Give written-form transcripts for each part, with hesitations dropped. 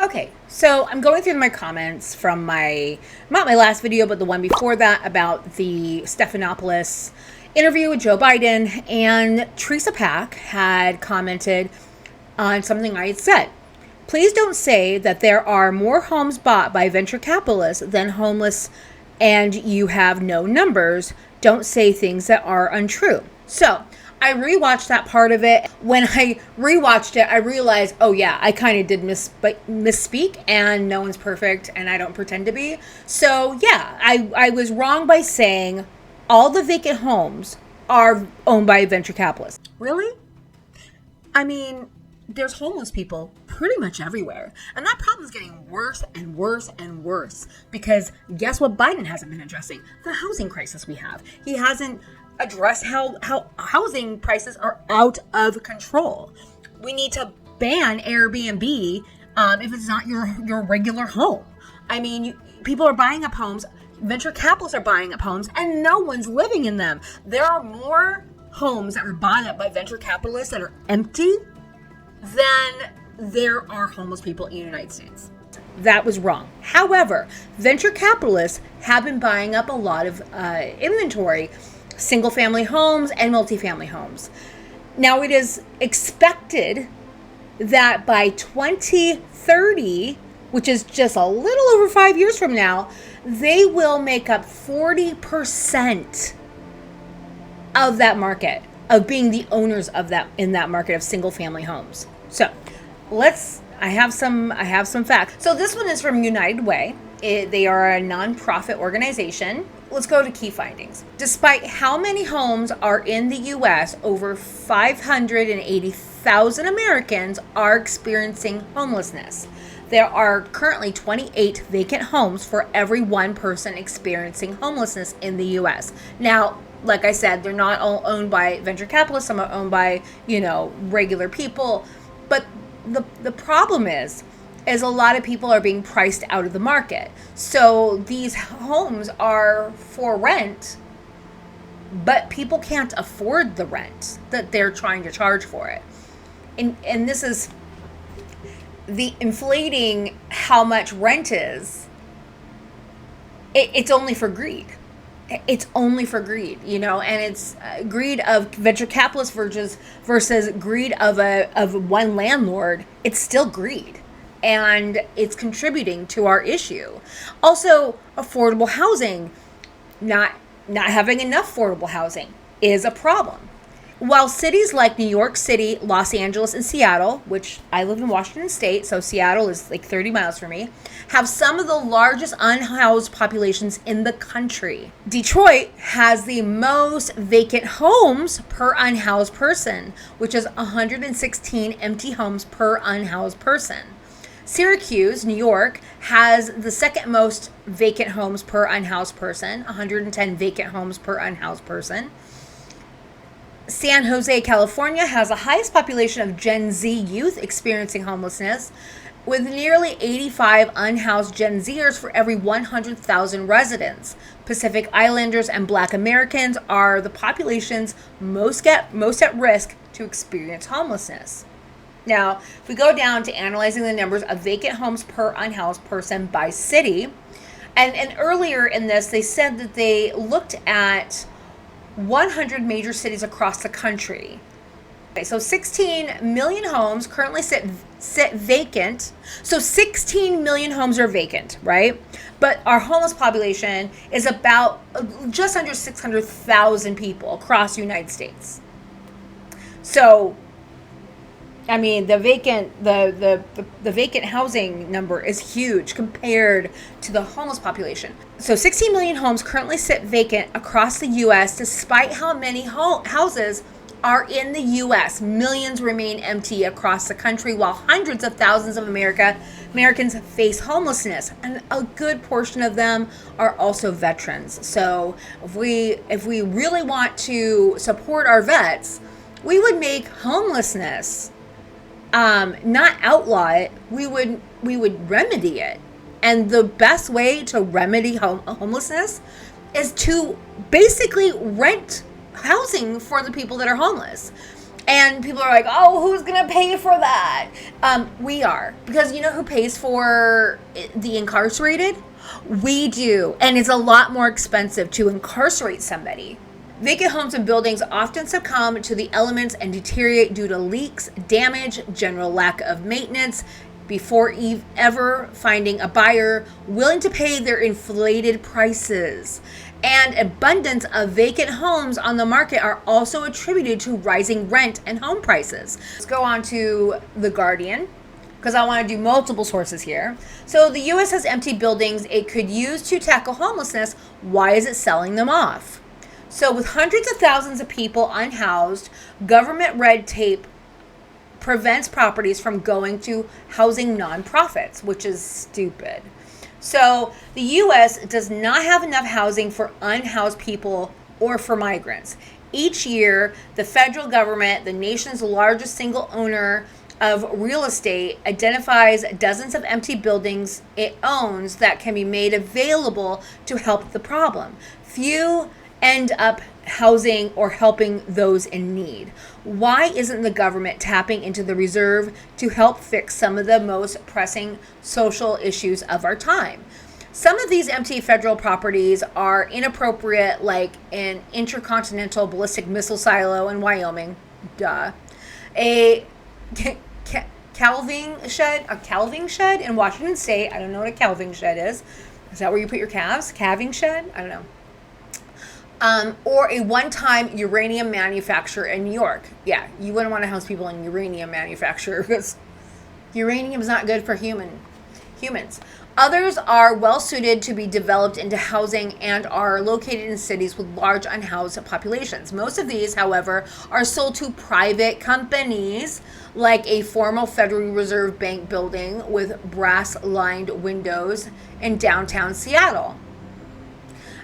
Okay, so I'm going through my comments from not my last video, but the one before that about the Stephanopoulos interview with Joe Biden. And Teresa Pack had commented on something I had said. Please don't say that there are more homes bought by venture capitalists than homeless and you have no numbers. Don't say things that are untrue. So I rewatched that part of it. When I rewatched it, I realized, oh yeah, I kind of did misspeak, and no one's perfect, and I don't pretend to be. So yeah, I was wrong by saying all the vacant homes are owned by venture capitalists. Really? I mean, there's homeless people pretty much everywhere. And that problem is getting worse and worse and worse. Because guess what Biden hasn't been addressing? The housing crisis we have. He hasn't addressed how housing prices are out of control. We need to ban Airbnb if it's not your regular home. I mean, people are buying up homes. Venture capitalists are buying up homes, and no one's living in them. There are more homes that are bought up by venture capitalists that are empty than there are homeless people in the United States. That was wrong. However, venture capitalists have been buying up a lot of inventory, single-family homes and multifamily homes. Now, it is expected that by 2030, which is just a little over 5 years from now, they will make up 40% of that market, of being the owners of that in that market of single-family homes. So, I have some facts. So this one is from United Way. They are a nonprofit organization. Let's go to key findings. Despite how many homes are in the U.S., over 580,000 Americans are experiencing homelessness. There are currently 28 vacant homes for every one person experiencing homelessness in the U.S. Now, like I said, they're not all owned by venture capitalists. Some are owned by, regular people. But the problem is a lot of people are being priced out of the market. So these homes are for rent, but people can't afford the rent that they're trying to charge for it. And this is the inflating how much rent is. It's only for greed. It's only for greed, and it's greed of venture capitalists versus greed of one landlord. It's still greed, and it's contributing to our issue. Also, affordable housing, not having enough affordable housing is a problem. While cities like New York City, Los Angeles, and Seattle, which I live in Washington State, so Seattle is like 30 miles from me, have some of the largest unhoused populations in the country. Detroit has the most vacant homes per unhoused person, which is 116 empty homes per unhoused person. Syracuse, New York, has the second most vacant homes per unhoused person, 110 vacant homes per unhoused person. San Jose, California has the highest population of Gen Z youth experiencing homelessness, with nearly 85 unhoused Gen Zers for every 100,000 residents. Pacific Islanders and Black Americans are the populations most at risk to experience homelessness. Now, if we go down to analyzing the numbers of vacant homes per unhoused person by city, and earlier in this, they said that they looked at 100 major cities across the country. Okay, so 16 million homes currently sit vacant. So 16 million homes are vacant, right? But our homeless population is about just under 600,000 people across the United States. So, I mean, the vacant housing number is huge compared to the homeless population. So 16 million homes currently sit vacant across the U.S. Despite how many houses are in the U.S., millions remain empty across the country, while hundreds of thousands of Americans face homelessness, and a good portion of them are also veterans. So if we really want to support our vets, we would make homelessness not outlaw it. We would remedy it. And the best way to remedy homelessness is to basically rent housing for the people that are homeless. And people are like, oh, who's going to pay for that? We are. Because you know who pays for the incarcerated? We do. And it's a lot more expensive to incarcerate somebody. Vacant homes and buildings often succumb to the elements and deteriorate due to leaks, damage, general lack of maintenance, before ever finding a buyer willing to pay their inflated prices. And abundance of vacant homes on the market are also attributed to rising rent and home prices. Let's go on to The Guardian, because I want to do multiple sources here. So the U.S. has empty buildings it could use to tackle homelessness. Why is it selling them off? So with hundreds of thousands of people unhoused, government red tape prevents properties from going to housing nonprofits, which is stupid. So the U.S. does not have enough housing for unhoused people or for migrants. Each year, the federal government, the nation's largest single owner of real estate, identifies dozens of empty buildings it owns that can be made available to help the problem. Few end up housing or helping those in need. Why isn't the government tapping into the reserve to help fix some of the most pressing social issues of our time? Some of these empty federal properties are inappropriate, like an intercontinental ballistic missile silo in Wyoming, a calving shed in Washington State. I don't know what a calving shed is. Is that where you put your calves? Calving shed? I don't know. Or a one-time uranium manufacturer in New York. Yeah, you wouldn't want to house people in uranium manufacturer because uranium is not good for humans. Others are well suited to be developed into housing and are located in cities with large unhoused populations. Most of these, however, are sold to private companies, like a former Federal Reserve Bank building with brass-lined windows in downtown Seattle.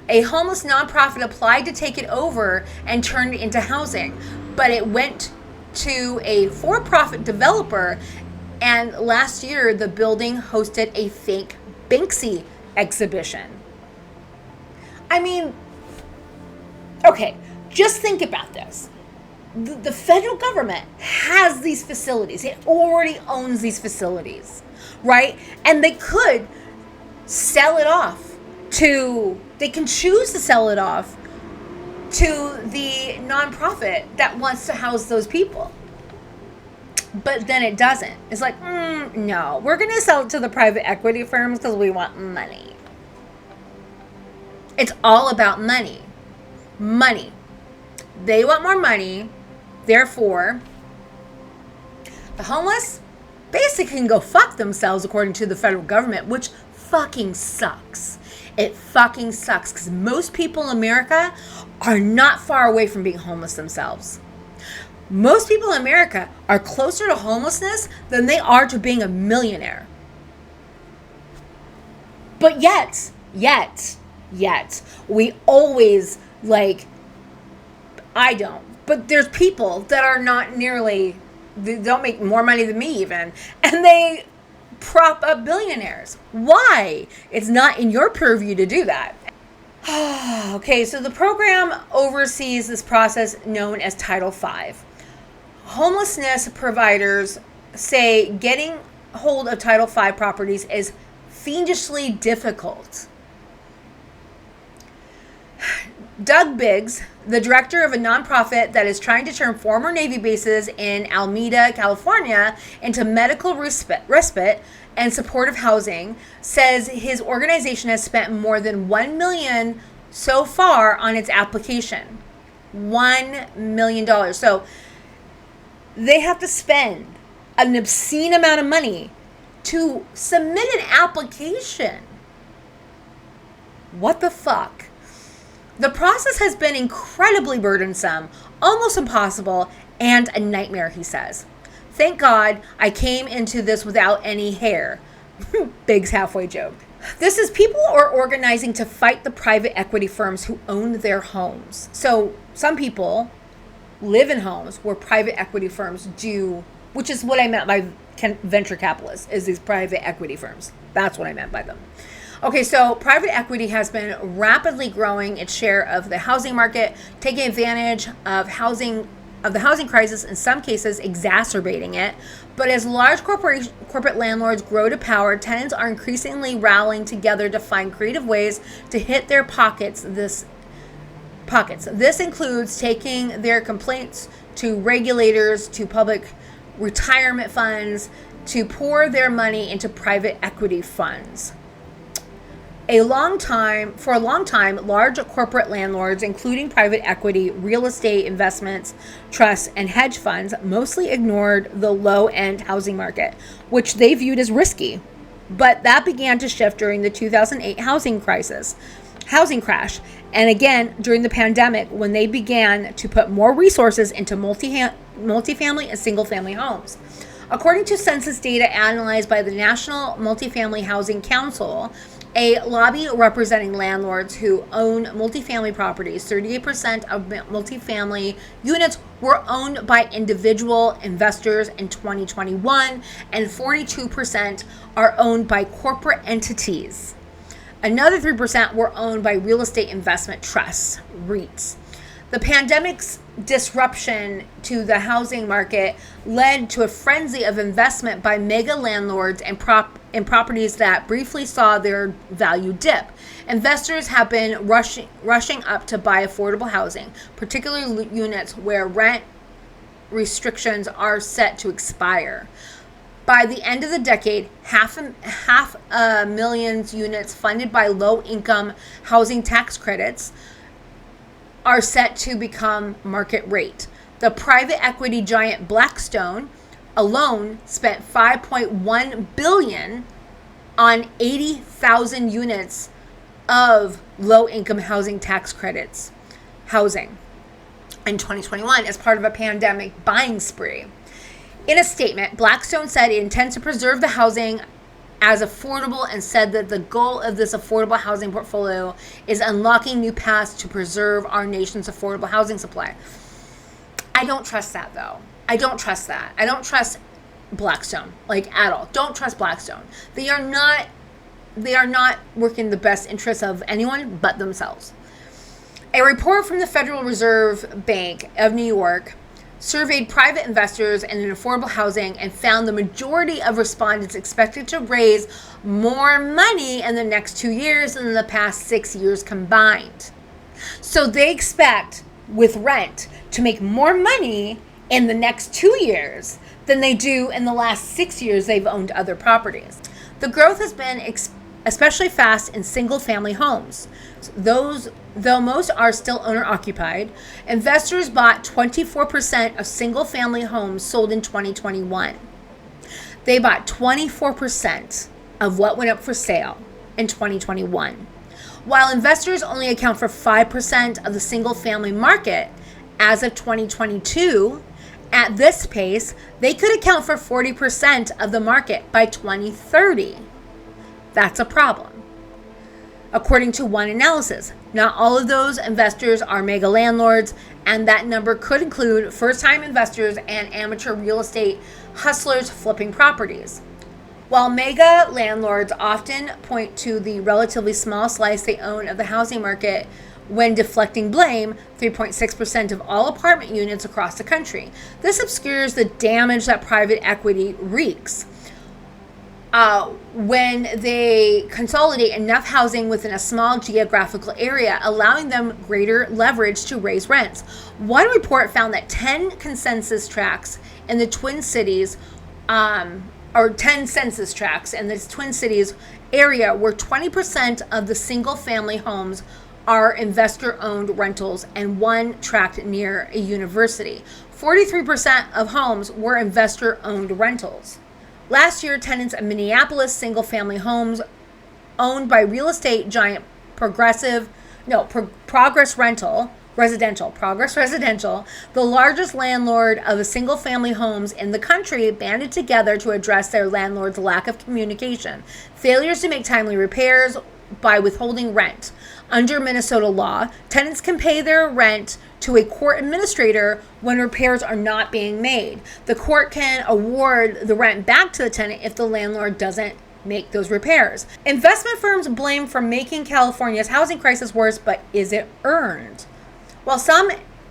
A homeless nonprofit applied to take it over and turn it into housing, but it went to a for-profit developer, and last year the building hosted a fake Banksy exhibition. I mean, okay, just think about this. The federal government has these facilities. It already owns these facilities, right? And they could sell it off they can choose to sell it off to the nonprofit that wants to house those people. But then it doesn't. It's like, no, we're going to sell it to the private equity firms because we want money. It's all about money. Money. They want more money. Therefore, the homeless basically can go fuck themselves according to the federal government, which fucking sucks. It fucking sucks because most people in America are not far away from being homeless themselves. Most people in America are closer to homelessness than they are to being a millionaire. But yet, we always, I don't, but there's people that are not nearly, they don't make more money than me even, and they prop up billionaires. Why? It's not in your purview to do that. Okay, so the program oversees this process known as Title V. Homelessness providers say getting hold of Title V properties is fiendishly difficult. Doug Biggs, the director of a nonprofit that is trying to turn former Navy bases in Alameda, California into medical respite and supportive housing, says his organization has spent more than $1 million so far on its application. $1 million. So they have to spend an obscene amount of money to submit an application. What the fuck? The process has been incredibly burdensome, almost impossible, and a nightmare, he says. Thank God I came into this without any hair. Biggs halfway joked. This is people are organizing to fight the private equity firms who own their homes. So some people live in homes where private equity firms do, which is what I meant by venture capitalists, is these private equity firms. That's what I meant by them. Okay, so private equity has been rapidly growing its share of the housing market, taking advantage of housing of the housing crisis, in some cases exacerbating it. But as large corporate landlords grow to power, tenants are increasingly rallying together to find creative ways to hit their pockets. This includes taking their complaints to regulators, to public retirement funds, to pour their money into private equity funds. For a long time, large corporate landlords, including private equity, real estate investments, trusts, and hedge funds, mostly ignored the low-end housing market, which they viewed as risky. But that began to shift during the 2008 housing crash, and again during the pandemic, when they began to put more resources into multifamily and single-family homes. According to census data analyzed by the National Multifamily Housing Council, a lobby representing landlords who own multifamily properties, 38% of multifamily units were owned by individual investors in 2021, and 42% are owned by corporate entities. Another 3% were owned by real estate investment trusts, REITs. The pandemic's disruption to the housing market led to a frenzy of investment by mega landlords and properties that briefly saw their value dip. Investors have been rushing up to buy affordable housing, particularly units where rent restrictions are set to expire. By the end of the decade, half a million units funded by low-income housing tax credits are set to become market rate. The private equity giant Blackstone alone spent $5.1 billion on 80,000 units of low-income housing tax credits housing in 2021 as part of a pandemic buying spree. In a statement, Blackstone said it intends to preserve the housing as affordable, and said that the goal of this affordable housing portfolio is unlocking new paths to preserve our nation's affordable housing supply. I don't trust that, though. I don't trust that. I don't trust Blackstone, at all. Don't trust Blackstone. They are not working in the best interests of anyone but themselves. A report from the Federal Reserve Bank of New York surveyed private investors in affordable housing and found the majority of respondents expected to raise more money in the next 2 years than in the past 6 years combined. So they expect, with rent, to make more money in the next 2 years than they do in the last 6 years they've owned other properties. The growth has been especially fast in single-family homes. Though most are still owner-occupied, investors bought 24% of single-family homes sold in 2021. They bought 24% of what went up for sale in 2021. While investors only account for 5% of the single-family market as of 2022, at this pace, they could account for 40% of the market by 2030. That's a problem. According to one analysis, not all of those investors are mega landlords, and that number could include first-time investors and amateur real estate hustlers flipping properties. While mega landlords often point to the relatively small slice they own of the housing market when deflecting blame, 3.6% of all apartment units across the country. This obscures the damage that private equity wreaks when they consolidate enough housing within a small geographical area, allowing them greater leverage to raise rents. One report found that 10 census tracts in the Twin Cities, or 10 census tracts in the Twin Cities area, where 20% of the single-family homes are investor-owned rentals, and one tract near a university. 43% of homes were investor-owned rentals. Last year, tenants of Minneapolis single-family homes owned by real estate giant Progress Residential, the largest landlord of the single-family homes in the country, banded together to address their landlord's lack of communication, failures to make timely repairs by withholding rent. Under Minnesota law, tenants can pay their rent to a court administrator when repairs are not being made. The court can award the rent back to the tenant if the landlord doesn't make those repairs. Investment firms blame for making California's housing crisis worse, but is it earned? While some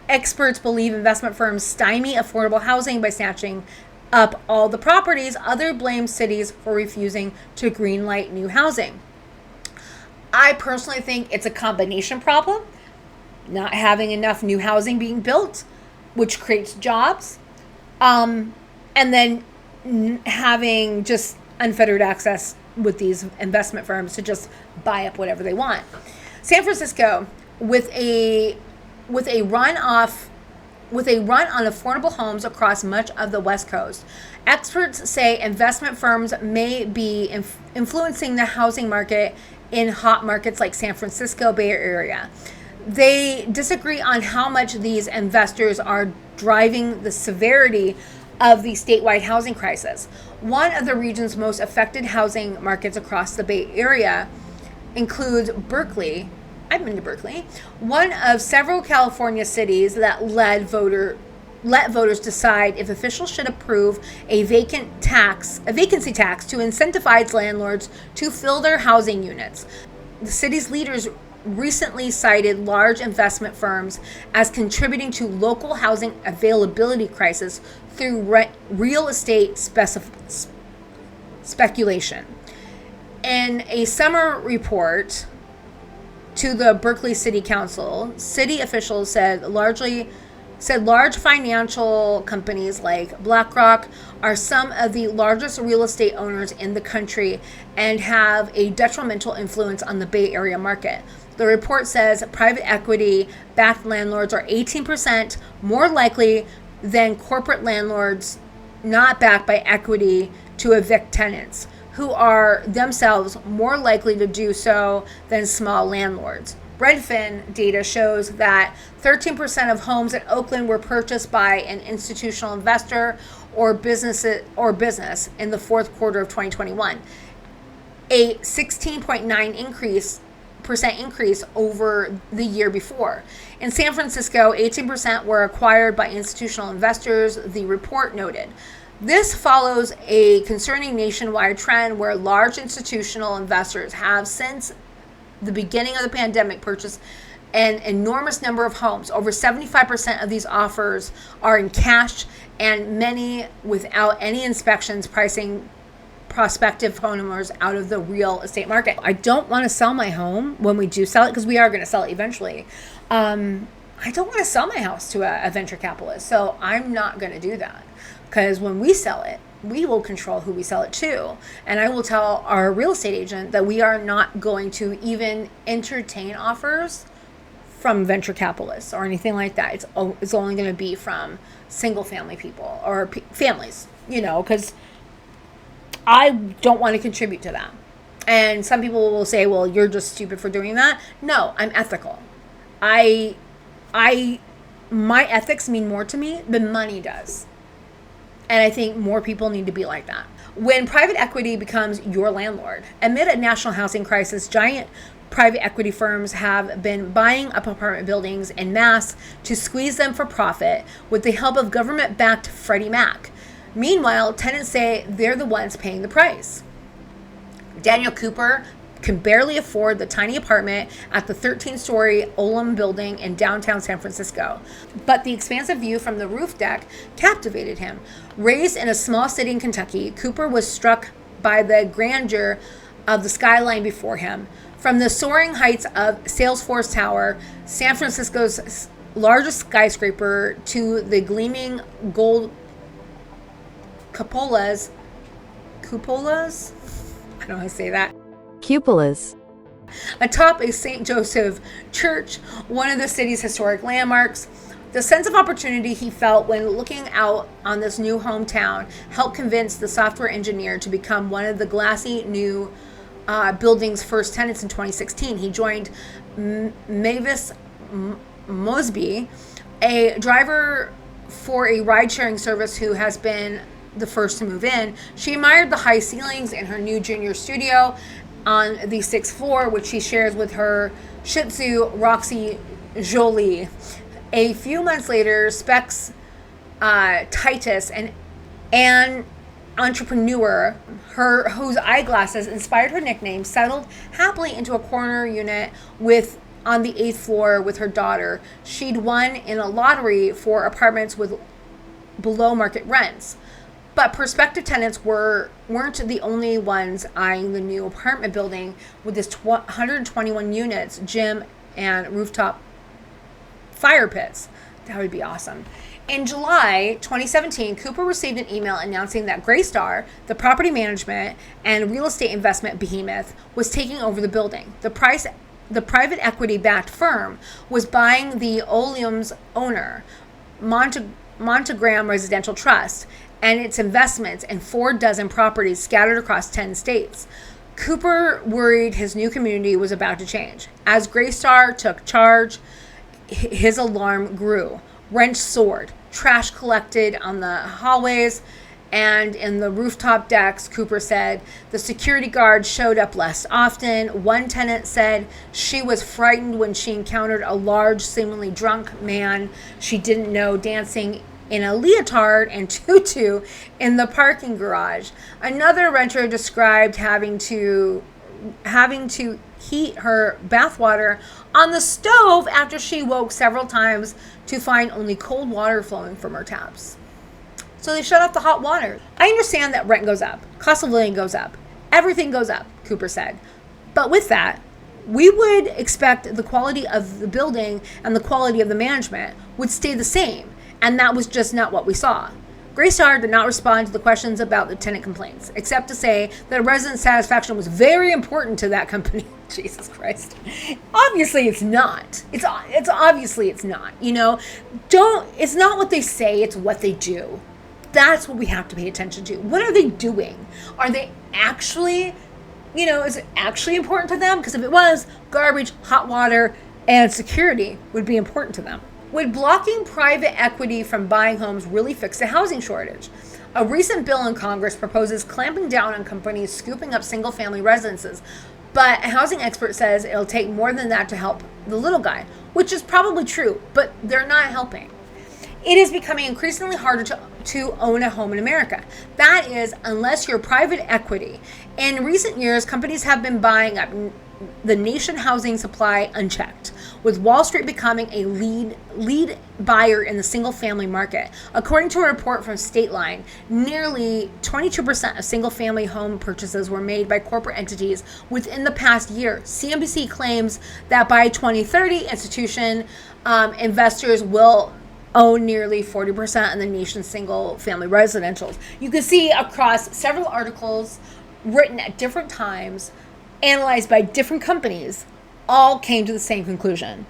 Experts believe investment firms stymie affordable housing by snatching up all the properties. Others blame cities for refusing to greenlight new housing. I personally think it's a combination problem. Not having enough new housing being built, which creates jobs, and then having just unfettered access with these investment firms to just buy up whatever they want. San Francisco, with a run on affordable homes across much of the West Coast. Experts say investment firms may be influencing the housing market in hot markets like San Francisco Bay Area. They disagree on how much these investors are driving the severity of the statewide housing crisis. One of the region's most affected housing markets across the Bay Area includes Berkeley. I've been to Berkeley, one of several California cities that let voters decide if officials should approve a vacancy tax to incentivize landlords to fill their housing units. The city's leaders recently cited large investment firms as contributing to local housing availability crisis through real estate speculation. In a summer report to the Berkeley City Council, city officials said large financial companies like BlackRock are some of the largest real estate owners in the country and have a detrimental influence on the Bay Area market. The report says private equity-backed landlords are 18% more likely than corporate landlords not backed by equity to evict tenants, who are themselves more likely to do so than small landlords. Redfin data shows that 13% of homes in Oakland were purchased by an institutional investor or business in the fourth quarter of 2021, a 16.9% increase over the year before. In San Francisco, 18% were acquired by institutional investors, the report noted. This follows a concerning nationwide trend where large institutional investors have, since the beginning of the pandemic, purchased an enormous number of homes. Over 75% of these offers are in cash, and many without any inspections, pricing prospective homeowners out of the real estate market. I don't want to sell my home when we do sell it, because we are going to sell it eventually. I don't want to sell my house to a venture capitalist, so I'm not going to do that. Because when we sell it, we will control who we sell it to. And I will tell our real estate agent that we are not going to even entertain offers from venture capitalists or anything like that. It's only going to be from single family people or families, because I don't want to contribute to that. And some people will say, well, you're just stupid for doing that. No, I'm ethical. My ethics mean more to me than money does. And I think more people need to be like that. When private equity becomes your landlord, amid a national housing crisis, giant private equity firms have been buying up apartment buildings en masse to squeeze them for profit with the help of government-backed Freddie Mac. Meanwhile, tenants say they're the ones paying the price. Daniel Cooper can barely afford the tiny apartment at the 13-story Olam building in downtown San Francisco. But the expansive view from the roof deck captivated him. Raised in a small city in Kentucky, Cooper was struck by the grandeur of the skyline before him. From the soaring heights of Salesforce Tower, San Francisco's largest skyscraper, to the gleaming gold cupolas? I don't know how to say that. Cupolas. Atop a St. Joseph Church, one of the city's historic landmarks. The sense of opportunity he felt when looking out on this new hometown helped convince the software engineer to become one of the glassy new building's first tenants in 2016. He joined Mavis Mosby, a driver for a ride-sharing service who has been the first to move in. She admired the high ceilings in her new junior studio on the 6th floor, which she shares with her Shih Tzu, Roxy Jolie. A few months later, Specs Titus, an entrepreneur, whose eyeglasses inspired her nickname, settled happily into a corner unit with on the 8th floor with her daughter. She'd won in a lottery for apartments with below market rents. But prospective tenants weren't the only ones eyeing the new apartment building with its 121 units, gym, and rooftop fire pits. That would be awesome. In July 2017, Cooper received an email announcing that Greystar, the property management and real estate investment behemoth, was taking over the building. The private equity-backed firm was buying the Oleum's owner, Montagram Residential Trust, and its investments in 4 dozen properties scattered across 10 states. Cooper worried his new community was about to change. As Greystar took charge, his alarm grew. Rents soared. Trash collected on the hallways and in the rooftop decks, Cooper said. The security guards showed up less often. One tenant said she was frightened when she encountered a large, seemingly drunk man she didn't know dancing in a leotard and tutu in the parking garage. Another renter described having to heat her bathwater on the stove after she woke several times to find only cold water flowing from her taps. So they shut off the hot water. I understand that rent goes up, cost of living goes up, everything goes up, Cooper said. But with that, we would expect the quality of the building and the quality of the management would stay the same. And that was just not what we saw. Greystar did not respond to the questions about the tenant complaints, except to say that resident satisfaction was very important to that company. Jesus Christ. Obviously it's not. It's obviously it's not. It's not what they say, it's what they do. That's what we have to pay attention to. What are they doing? Are they actually, is it actually important to them? Because if it was, garbage, hot water, and security would be important to them. Would blocking private equity from buying homes really fix the housing shortage? A recent bill in Congress proposes clamping down on companies scooping up single-family residences, but a housing expert says it'll take more than that to help the little guy, which is probably true, but they're not helping. It is becoming increasingly harder to own a home in America. That is, unless you're private equity. In recent years, companies have been buying up the nation housing supply unchecked, with Wall Street becoming a lead buyer in the single-family market. According to a report from Stateline, nearly 22% of single-family home purchases were made by corporate entities within the past year. CNBC claims that by 2030, institution investors will own nearly 40% of the nation's single-family residentials. You can see across several articles written at different times, analyzed by different companies, all came to the same conclusion.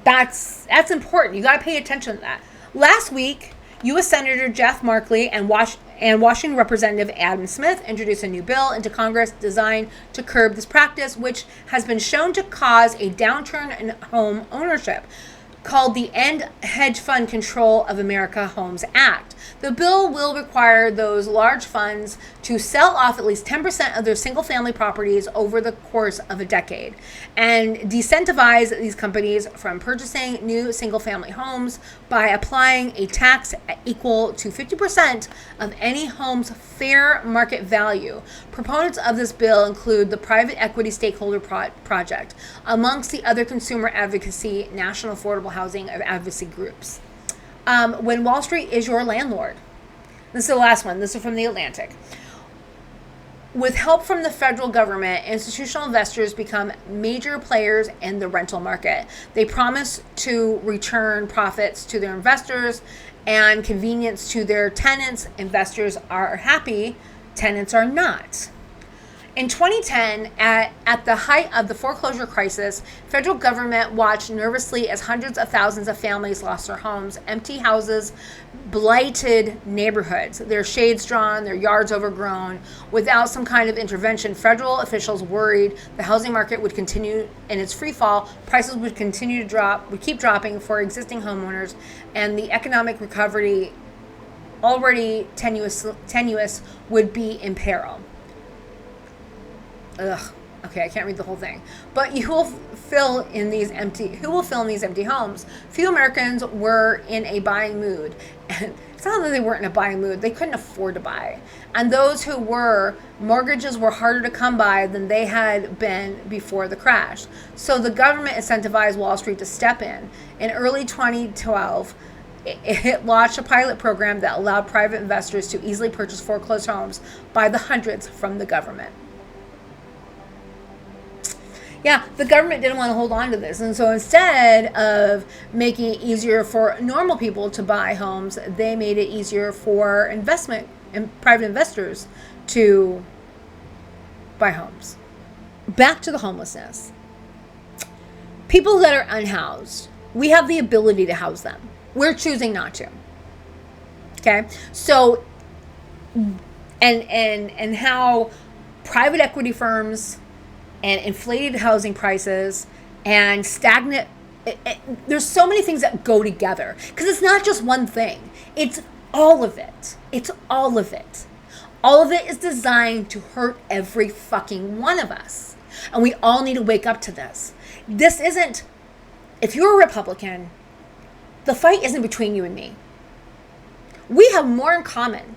That's important. You got to pay attention to that. Last week, U.S. Senator Jeff Markley and Washington Representative Adam Smith introduced a new bill into Congress designed to curb this practice, which has been shown to cause a downturn in home ownership, called the End Hedge Fund Control of America Homes Act. The bill will require those large funds to sell off at least 10% of their single-family properties over the course of a decade and disincentivize these companies from purchasing new single-family homes by applying a tax equal to 50% of any home's fair market value. Proponents of this bill include the Private Equity Stakeholder Project, amongst the other consumer advocacy, national affordable housing advocacy groups. When Wall Street is your landlord. This is the last one. This is from The Atlantic. With help from the federal government, institutional investors become major players in the rental market. They promise to return profits to their investors and convenience to their tenants. Investors are happy, tenants are not. In 2010, at the height of the foreclosure crisis, federal government watched nervously as hundreds of thousands of families lost their homes, empty houses, blighted neighborhoods, their shades drawn, their yards overgrown. Without some kind of intervention, federal officials worried the housing market would continue in its free fall, prices would continue to drop, would keep dropping for existing homeowners, and the economic recovery, already tenuous would be in peril. Ugh. Okay, I can't read the whole thing, but who will fill in these empty homes? Few Americans were in a buying mood, and it's not that they weren't in a buying mood; they couldn't afford to buy. And those who were, mortgages were harder to come by than they had been before the crash. So the government incentivized Wall Street to step in. In early 2012, it launched a pilot program that allowed private investors to easily purchase foreclosed homes by the hundreds from the government. Yeah, the government didn't want to hold on to this. And so instead of making it easier for normal people to buy homes, they made it easier for investment and private investors to buy homes. Back to the homelessness. People that are unhoused, we have the ability to house them. We're choosing not to. Okay? So, and how private equity firms and inflated housing prices and stagnant, there's so many things that go together, because it's not just one thing. It's all of it. It's all of it. All of it is designed to hurt every fucking one of us. And we all need to wake up to this. This isn't, if you're a Republican, the fight isn't between you and me. We have more in common.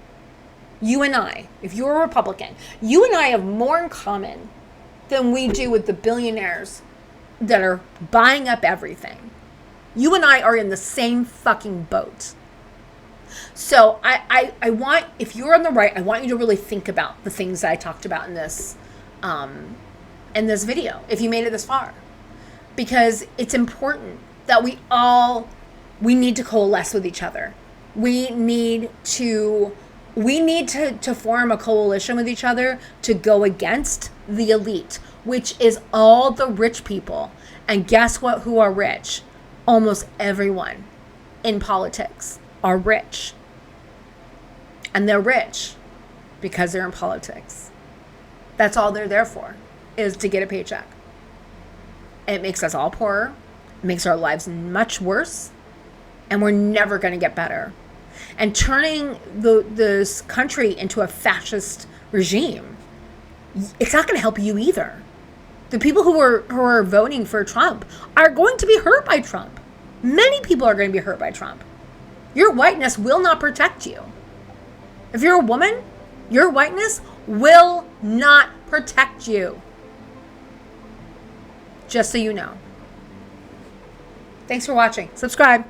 You and I, if you're a Republican, you and I have more in common than we do with the billionaires that are buying up everything. You and I are in the same fucking boat. So I want, if you're on the right, I want you to really think about the things that I talked about in this video, if you made it this far. Because it's important that we need to coalesce with each other. We need to form a coalition with each other to go against the elite, which is all the rich people. And guess what? Who are rich? Almost everyone in politics are rich. And they're rich because they're in politics. That's all they're there for, is to get a paycheck. It makes us all poorer. It makes our lives much worse. And we're never going to get better. And turning this country into a fascist regime, it's not going to help you either. The people who are voting for Trump are going to be hurt by Trump. Many people are going to be hurt by Trump. Your whiteness will not protect you. If you're a woman, your whiteness will not protect you. Just so you know. Thanks for watching. Subscribe.